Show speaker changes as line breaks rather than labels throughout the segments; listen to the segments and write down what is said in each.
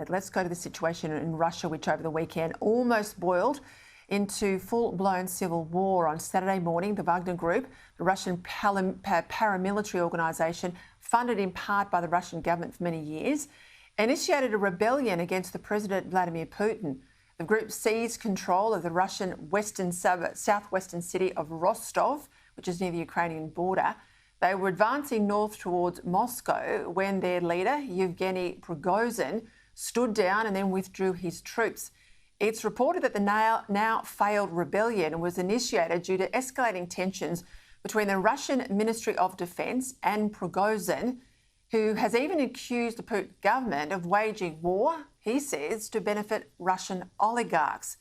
But let's go to the situation in Russia, which over the weekend almost boiled into full-blown civil war. On Saturday morning, the Wagner Group, the Russian paramilitary organisation, funded in part by the Russian government for many years, initiated a rebellion against the President Vladimir Putin. The group seized control of the Russian southwestern city of Rostov, which is near the Ukrainian border. They were advancing north towards Moscow when their leader, Yevgeny Prigozhin, stood down and then withdrew his troops. It's reported that the now failed rebellion was initiated due to escalating tensions between the Russian Ministry of Defence and Prigozhin, who has even accused the Putin government of waging war, he says, to benefit Russian oligarchs.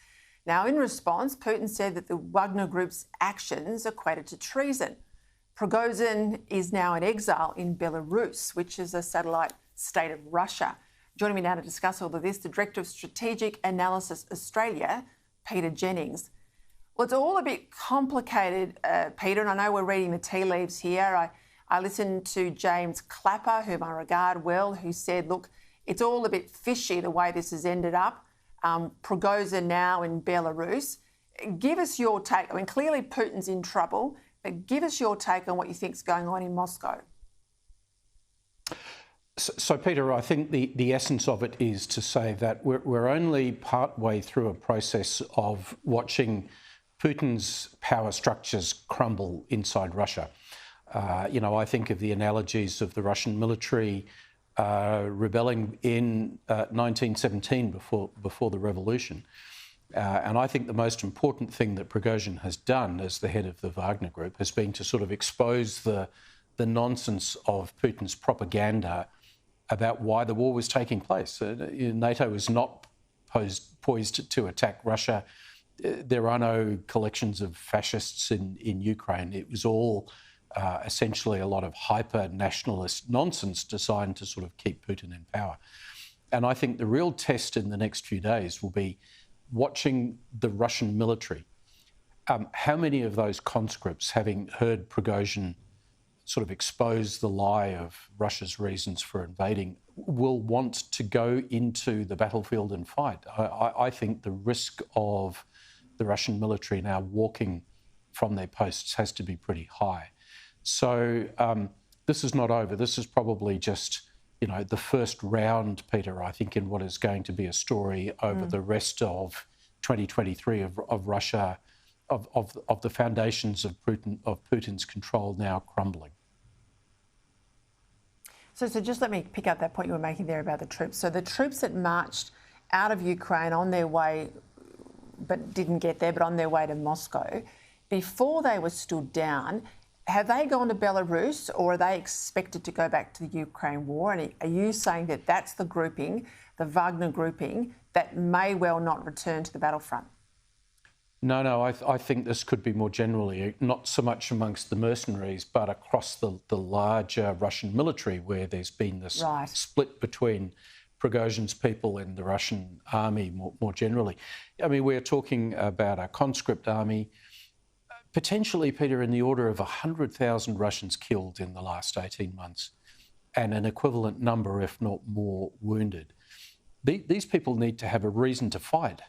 Now, in response, Putin said that the Wagner Group's actions equated to treason. Prigozhin is now in exile in Belarus, which is a satellite state of Russia. Joining me now to discuss all of this, the Director of Strategic Analysis Australia, Peter Jennings. Well, it's all a bit complicated, Peter, and I know we're reading the tea leaves here. I listened to James Clapper, whom I regard well, who said, look, it's all a bit fishy the way this has ended up. Prigozhin now in Belarus. Give us your take. I mean, clearly Putin's in trouble, but give us your take on what you think is going on in Moscow.
So, Peter, I think the essence of it is to say that we're only partway through a process of watching Putin's power structures crumble inside Russia. I think of the analogies of the Russian military rebelling in 1917 before the revolution. And I think the most important thing that Prigozhin has done as the head of the Wagner Group has been to sort of expose the nonsense of Putin's propaganda about why the war was taking place. NATO was not poised to attack Russia. There are no collections of fascists in Ukraine. It was all essentially a lot of hyper-nationalist nonsense designed to sort of keep Putin in power. And I think the real test in the next few days will be watching the Russian military. How many of those conscripts, having heard Prigozhin sort of expose the lie of Russia's reasons for invading, will want to go into the battlefield and fight? I think the risk of the Russian military now walking from their posts has to be pretty high. So this is not over. This is probably just, the first round, Peter, I think, in what is going to be a story over the rest of 2023 of Russia, of the foundations of Putin's control now crumbling.
So just let me pick up that point you were making there about the troops. So the troops that marched out of Ukraine on their way, but didn't get there, but on their way to Moscow, before they were stood down, have they gone to Belarus or are they expected to go back to the Ukraine war? And are you saying that that's the grouping, the Wagner grouping, that may well not return to the battlefront?
No, I think this could be more generally, not so much amongst the mercenaries, but across the larger Russian military, where there's been this split between Prigozhin's people and the Russian army more generally. I mean, we're talking about a conscript army, potentially, Peter, in the order of 100,000 Russians killed in the last 18 months, and an equivalent number, if not more, wounded. These people need to have a reason to fight.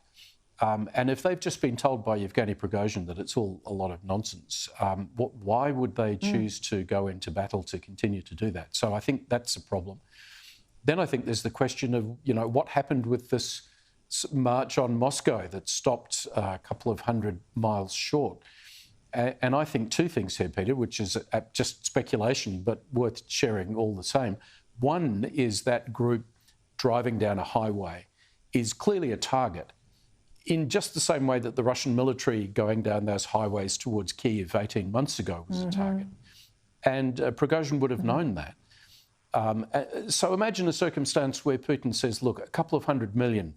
And if they've just been told by Yevgeny Prigozhin that it's all a lot of nonsense, why would they choose to go into battle to continue to do that? So I think that's a problem. Then I think there's the question of, what happened with this march on Moscow that stopped a couple of 100 miles short. And I think two things here, Peter, which is just speculation, but worth sharing all the same. One is that group driving down a highway is clearly a target, in just the same way that the Russian military going down those highways towards Kyiv 18 months ago was a target. And Prigozhin would have known that. So imagine a circumstance where Putin says, look, a couple of 100 million,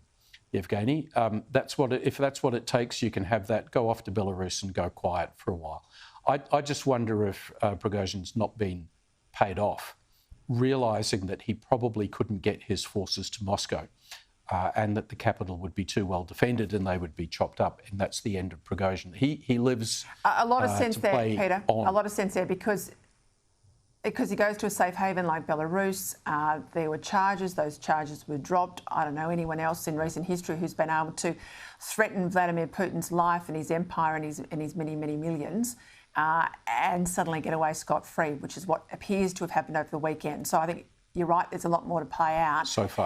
Yevgeny, if that's what it takes, you can have that, go off to Belarus and go quiet for a while. I just wonder if Prigozhin's not been paid off, realising that he probably couldn't get his forces to Moscow. And that the capital would be too well defended and they would be chopped up, and that's the end of Prigozhin. He lives
a lot of sense there, Peter.
On.
A lot of sense there, because because he goes to a safe haven like Belarus. There were charges. Those charges were dropped. I don't know anyone else in recent history who's been able to threaten Vladimir Putin's life and his empire and his many, many millions and suddenly get away scot-free, which is what appears to have happened over the weekend. So I think you're right, there's a lot more to play out.
So far.